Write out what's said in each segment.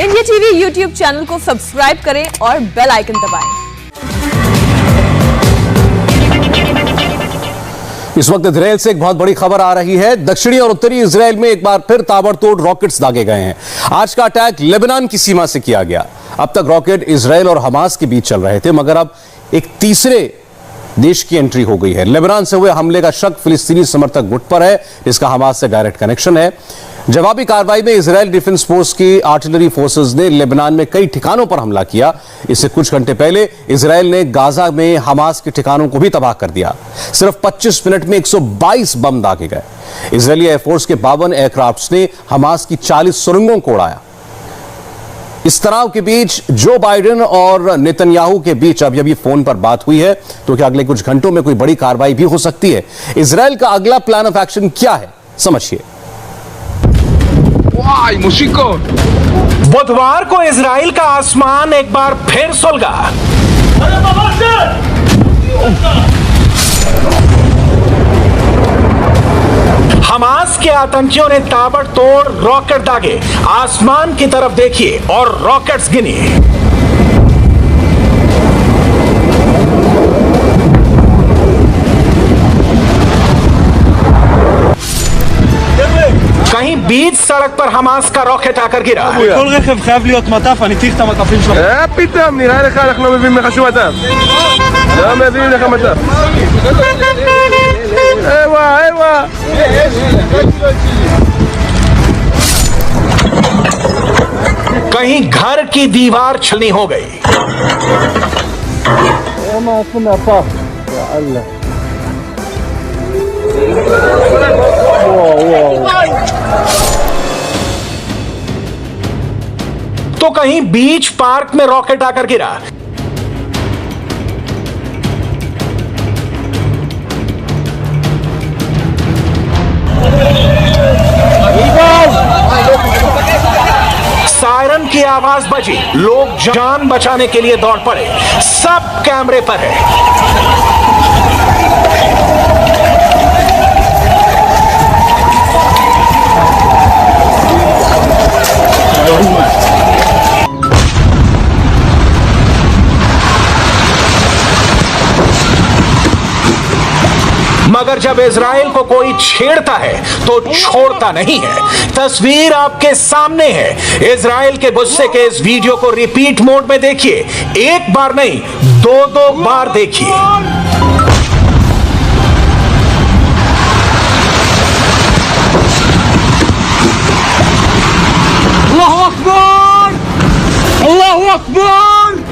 India TV YouTube channel को subscribe करें और बेल आइकन दबाएं। इस वक्त इजराइल से एक बहुत बड़ी खबर आ रही है। दक्षिणी और उत्तरी इजराइल में एक बार फिर ताबड़तोड़ रॉकेट्स दागे गए हैं। आज का अटैक लेबनान की सीमा से किया गया। अब तक रॉकेट इजराइल और हमास के बीच चल रहे थे, मगर अब एक तीसरे देश की एंट्री हो गई है। लेबनान से हुए हमले का शक फिलिस्तीनी समर्थक गुट पर है, जिसका हमास से डायरेक्ट कनेक्शन है। जवाबी कार्रवाई में इजराइल डिफेंस फोर्स की आर्टिलरी फोर्सेस ने लेबनान में कई ठिकानों पर हमला किया। इससे कुछ घंटे पहले इजराइल ने गाजा में हमास के ठिकानों को भी तबाह कर दिया। सिर्फ 25 मिनट में 122 बम दागे गए। इजरायली एयरफोर्स के 52 एयरक्राफ्ट्स ने हमास की 40 सुरंगों को उड़ाया। इस तनाव के बीच जो बाइडेन और नेतन्याहू के बीच अभी फोन पर बात हुई है, तो क्या अगले कुछ घंटों में कोई बड़ी कार्रवाई भी हो सकती है? इजराइल का अगला प्लान ऑफ एक्शन क्या है, समझिए। बुधवार को इजराइल का आसमान एक बार फिर सुलगा। हमास के आतंकियों ने ताबड़तोड़ रॉकेट दागे। आसमान की तरफ देखिए और रॉकेट्स गिनिए। कहीं बीच सड़क पर हमास का रॉकेट आकर गिरा। כל רכב חייב להיות מטף, אני צריך את המטפים שלו. פתאום, נראה לך אנחנו לא מביאים לך שום מטף. לא מביאים לך מטף. איווה. कहीं घर की दीवार छलनी हो गई। तो कहीं बीच पार्क में रॉकेट आकर गिरा। सायरन की आवाज बजी। लोग जान बचाने के लिए दौड़ पड़े। सब कैमरे पर है। मगर जब इजराइल को कोई छेड़ता है तो छोड़ता नहीं है। तस्वीर आपके सामने है। इजराइल के गुस्से के इस वीडियो को रिपीट मोड में देखिए। एक बार नहीं, दो बार देखिए। अल्लाहु अकबर! अल्लाहु अकबर!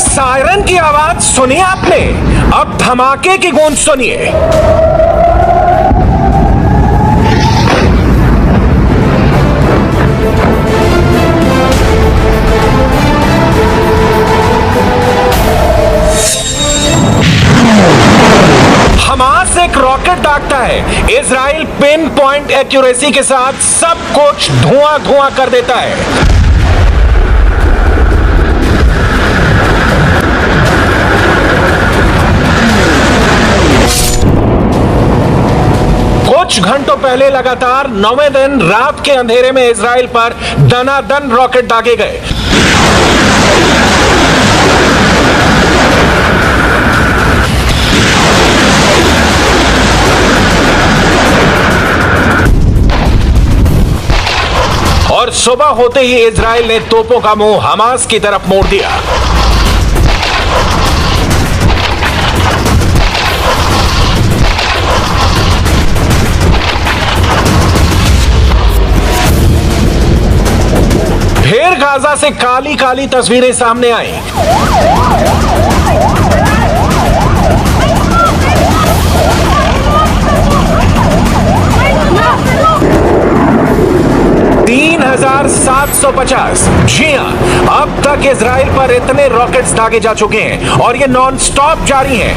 सायरन की आवाज सुनी आपने? अब धमाके की गूंज सुनिए। हमास एक रॉकेट दागता है। इजराइल पिन पॉइंट एक्यूरेसी के साथ सब कुछ धुआं कर देता है। कुछ घंटों पहले लगातार 9वें दिन रात के अंधेरे में इजराइल पर दनादन रॉकेट दागे गए। और सुबह होते ही इजराइल ने तोपों का मुंह हमास की तरफ मोड़ दिया। फिर गाजा से काली काली तस्वीरें सामने आई। $3,750। जी हां, अब तक इजराइल पर इतने रॉकेट्स दागे जा चुके हैं और ये नॉन स्टॉप जारी हैं।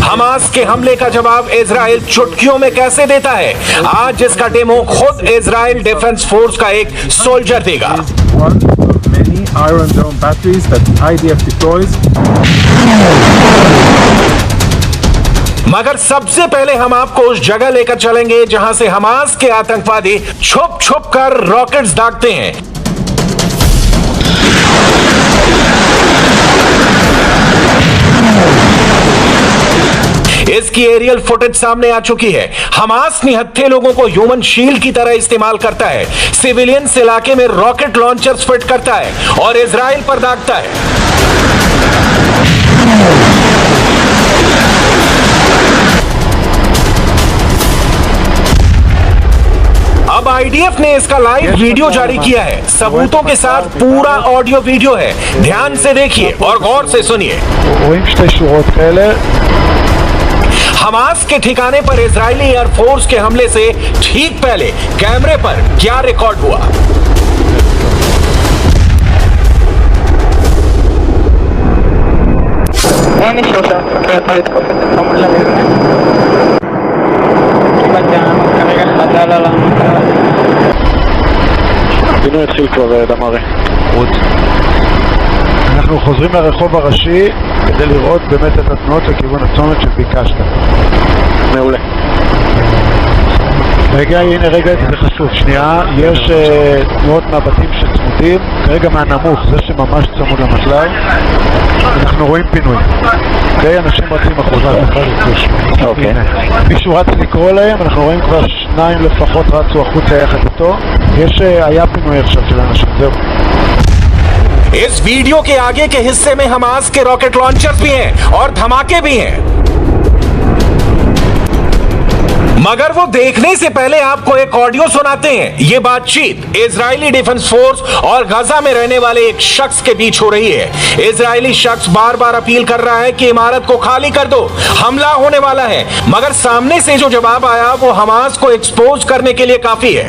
हमास के हमले का जवाब इजराइल चुटकियों में कैसे देता है, आज इसका डेमो खुद इजराइल डिफेंस फोर्स का एक सोल्जर देगा। Iron Dome batteries that IDF deploys. मगर सबसे पहले हम आपको उस जगह लेकर चलेंगे जहां से हमास के आतंकवादी छुप छुप कर रॉकेट्स दागते हैं। इसकी एरियल फुटेज सामने आ चुकी है। हमास निहत्थे लोगों को ह्यूमन शील्ड की तरह इस्तेमाल करता है, सिविलियंस इलाके में रॉकेट लॉन्चर्स फिट करता है और इजराइल पर दागता है। अब आईडीएफ ने इसका लाइव वीडियो जारी किया है, सबूतों के साथ पूरा ऑडियो वीडियो है। ध्यान से देखिए और गौर से सुनिए। हमास के ठिकाने पर इजरायली एयरफोर्स के हमले से ठीक पहले कैमरे पर क्या रिकॉर्ड हुआ। הפינוי התחיל כבר, דמרי. אנחנו חוזרים לרחוב הראשי כדי לראות באמת את התנועות לכיוון הצומת שביקשת. מעולה. רגע, הנה רגע, זה חשוב. שנייה, יש תנועות מהבתים שצמודים, כרגע מהנמוך, זה שממש צמוד למשלב. אנחנו רואים פינוי. די אנשים רצים החוצה. אוקיי. מישהו רץ לקרוא להם, אנחנו רואים כבר 2 לפחות רצו החוצה יחד איתו. היה פינוי עכשיו של אנשים, זהו. इस वीडियो के आगे के हिस्से में हमास के रॉकेट लॉन्चर्स भी हैं और धमाके भी हैं। मगर वो देखने से पहले आपको एक ऑडियो सुनाते हैं। ये बातचीत इजरायली डिफेंस फोर्स और गजा में रहने वाले एक शख्स के बीच हो रही है। इजरायली शख्स बार बार अपील कर रहा है कि इमारत को खाली कर दो, हमला होने वाला है। मगर सामने से जो जवाब आया वो हमास को एक्सपोज करने के लिए काफी है।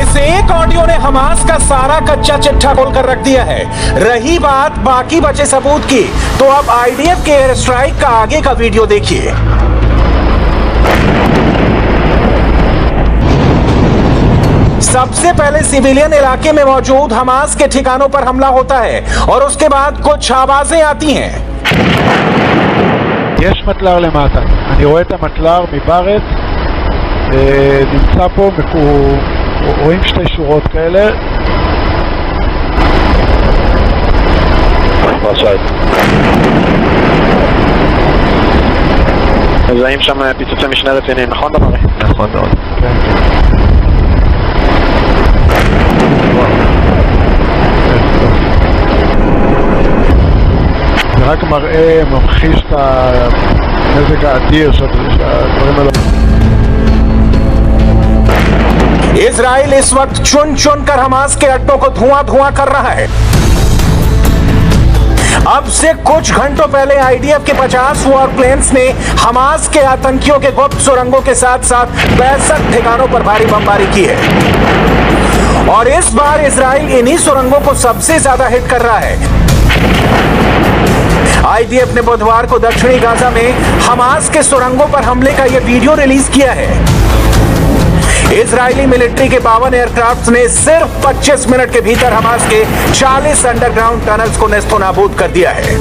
इस एक ऑडियो ने हमास का सारा कच्चा चिट्ठा खोलकर रख दिया है। रही बात बाकी बचे सबूत की, तो अब आईडीएफ के एयर स्ट्राइक का आगे का वीडियो देखिए। सबसे पहले सिविलियन इलाके में मौजूद हमास के ठिकानों पर हमला होता है और उसके बाद कुछ आवाजें आती हैं। יש מטלר למטה, אני רואה את המטלר מבארץ, נמצא פה, רואים 2 שורות כאלה. מזהים שם פיצוצי משנה רציניים, נכון דמרי? נכון מאוד. זה רק מראה, ממחיש את המזג האדיר שהדברים האלה. इजराइल इस वक्त चुन चुन कर हमास के अड्डों को धुआं धुआं कर रहा है। अब से कुछ घंटों पहले आईडीएफ के 50 वॉर प्लेन्स ने हमास के आतंकियों के गुप्त सुरंगों के साथ साथ 65 ठिकानों पर भारी बमबारी की है और इस बार इजराइल इन्हीं सुरंगों को सबसे ज्यादा हिट कर रहा है। आईडीएफ ने बुधवार को दक्षिणी गाजा में हमास के सुरंगों पर हमले का यह वीडियो रिलीज किया है। इजरायली मिलिट्री के 52 एयरक्राफ्ट ने सिर्फ 25 मिनट के भीतर हमास के 40 अंडरग्राउंड टनल्स को नेस्तोनाबूद कर दिया है।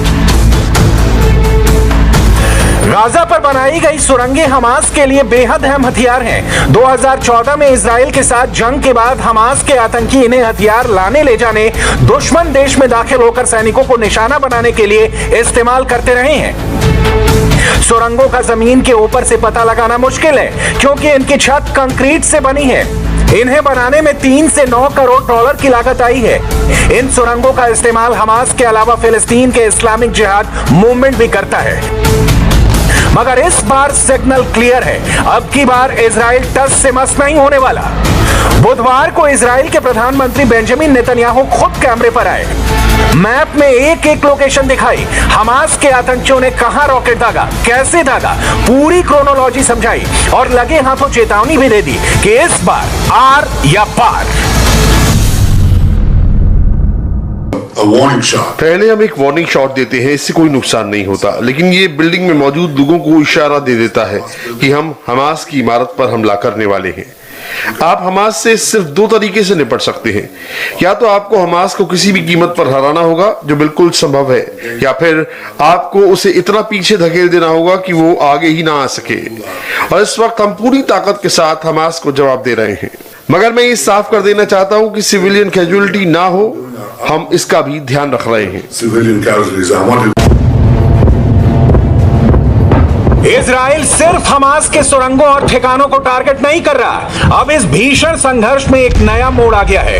गाजा पर बनाई गई सुरंगें हमास के लिए बेहद अहम हथियार हैं। 2014 में इजराइल के साथ जंग के बाद हमास के आतंकी इन्हें हथियार लाने ले जाने, दुश्मन देश में दाखिल होकर सैनिकों को निशाना बनाने के लिए इस्तेमाल करते रहे हैं। सुरंगों का जमीन के ऊपर से पता लगाना मुश्किल है क्योंकि इनकी छत कंक्रीट से बनी है। इन्हें बनाने में 3 से 9 करोड़ डॉलर की लागत आई है। इन सुरंगों का इस्तेमाल हमास के अलावा फिलिस्तीन के इस्लामिक जिहाद मूवमेंट भी करता है। मगर इस बार सिग्नल क्लियर है, अब की बार इजराइल टस से मस नहीं होने वाला। बुधवार को इजराइल के प्रधानमंत्री बेंजामिन नेतन्याहू खुद कैमरे पर आए, मैप में एक एक लोकेशन दिखाई, हमास के आतंकियों ने कहां रॉकेट दागा, कैसे दागा, पूरी क्रोनोलॉजी समझाई और लगे हाथों चेतावनी भी दे दी कि इस बार आर या पार। पहले हम एक वार्निंग शॉट देते हैं, इससे कोई नुकसान नहीं होता, लेकिन ये बिल्डिंग में मौजूद लोगों को इशारा दे देता है कि हम हमास की इमारत पर हमला करने वाले हैं। आप हमास से सिर्फ दो तरीके से निपट सकते हैं, या तो आपको हमास को किसी भी कीमत पर हराना होगा, जो बिल्कुल संभव है, या फिर आपको उसे इतना पीछे धकेल देना होगा कि वो आगे ही ना आ सके। और इस वक्त हम पूरी ताकत के साथ हमास को जवाब दे रहे हैं, मगर मैं ये साफ कर देना चाहता हूं कि सिविलियन कैजुअलिटी ना हो, हम इसका भी ध्यान रख रहे हैं। इजराइल सिर्फ हमास के सुरंगों और ठिकानों को टारगेट नहीं कर रहा, अब इस भीषण संघर्ष में एक नया मोड़ आ गया है।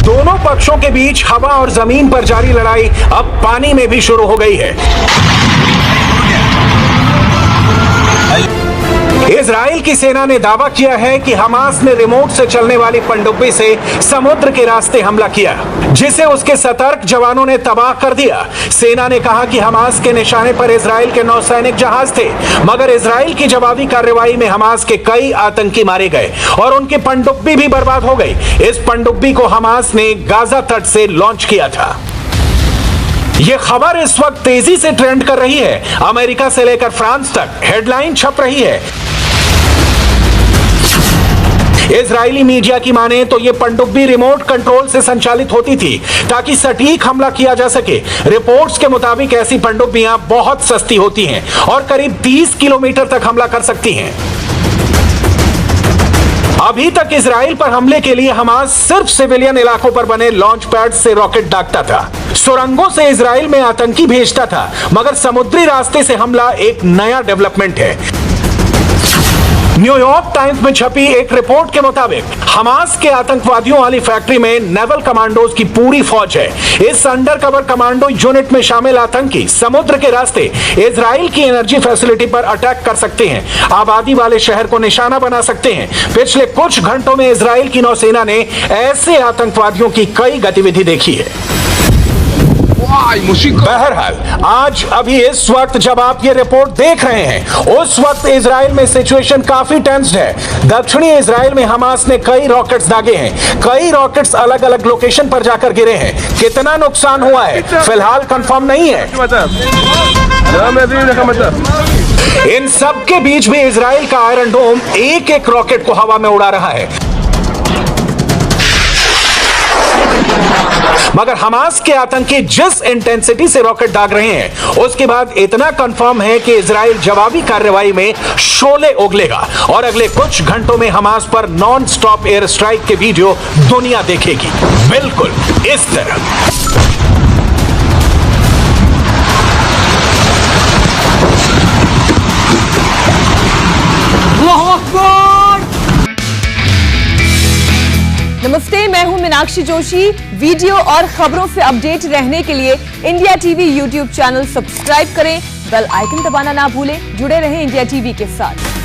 दोनों पक्षों के बीच हवा और जमीन पर जारी लड़ाई अब पानी में भी शुरू हो गई है। इजराइल की सेना ने दावा किया है कि हमास ने रिमोट से चलने वाली पनडुब्बी से समुद्र के रास्ते हमला किया, जिसे उसके सतर्क जवानों ने तबाह कर दिया। सेना ने कहा कि हमास के निशाने पर इजराइल के नौसैनिक जहाज थे, मगर इजराइल की जवाबी कार्रवाई में हमास के कई आतंकी मारे गए और उनकी पनडुब्बी भी बर्बाद हो गई। इस पनडुब्बी को हमास ने गाजा तट से लॉन्च किया था। यह खबर इस वक्त तेजी से ट्रेंड कर रही है, अमेरिका से लेकर फ्रांस तक हेडलाइन छप रही है। इजरायली मीडिया की माने तो यह पनडुब्बी रिमोट कंट्रोल से संचालित होती थी ताकि सटीक हमला किया जा सके। रिपोर्ट्स के मुताबिक ऐसी पनडुब्बियां बहुत सस्ती होती हैं और करीब 30 किलोमीटर तक हमला कर सकती हैं। अभी तक इजराइल पर हमले के लिए हमास सिर्फ सिविलियन इलाकों पर बने लॉन्च पैड से रॉकेट दागता था, सुरंगों से इजराइल में आतंकी भेजता था, मगर समुद्री रास्ते से हमला एक नया डेवलपमेंट है। न्यूयॉर्क टाइम्स में छपी एक रिपोर्ट के मुताबिक हमास के आतंकवादियों वाली फैक्ट्री में नेवल कमांडोज की पूरी फौज है। इस अंडर कवर कमांडो यूनिट में शामिल आतंकी समुद्र के रास्ते इजराइल की एनर्जी फैसिलिटी पर अटैक कर सकते हैं, आबादी वाले शहर को निशाना बना सकते हैं। पिछले कुछ घंटों में इजराइल की नौसेना ने ऐसे आतंकवादियों की कई गतिविधि देखी है। बहरहाल आज अभी इस वक्त जब आप ये रिपोर्ट देख रहे हैं, उस वक्त इजराइल में सिचुएशन काफी टेंस्ड है। दक्षिणी इजराइल में हमास ने कई रॉकेट्स दागे हैं, कई रॉकेट्स अलग अलग लोकेशन पर जाकर गिरे हैं। कितना नुकसान हुआ है फिलहाल कंफर्म नहीं है। इन सब के बीच भी इजराइल का आयरन डोम एक एक रॉकेट को हवा में उड़ा रहा है, मगर हमास के आतंकी जिस इंटेंसिटी से रॉकेट दाग रहे हैं, उसके बाद इतना कंफर्म है कि इजराइल जवाबी कार्रवाई में शोले उगलेगा और अगले कुछ घंटों में हमास पर नॉन स्टॉप एयर स्ट्राइक के वीडियो दुनिया देखेगी, बिल्कुल इस तरह। नमस्ते, मैं हूं मीनाक्षी जोशी। वीडियो और खबरों से अपडेट रहने के लिए India TV YouTube channel subscribe करें, बेल आइकन दबाना ना भूलें। जुड़े रहें इंडिया टीवी के साथ।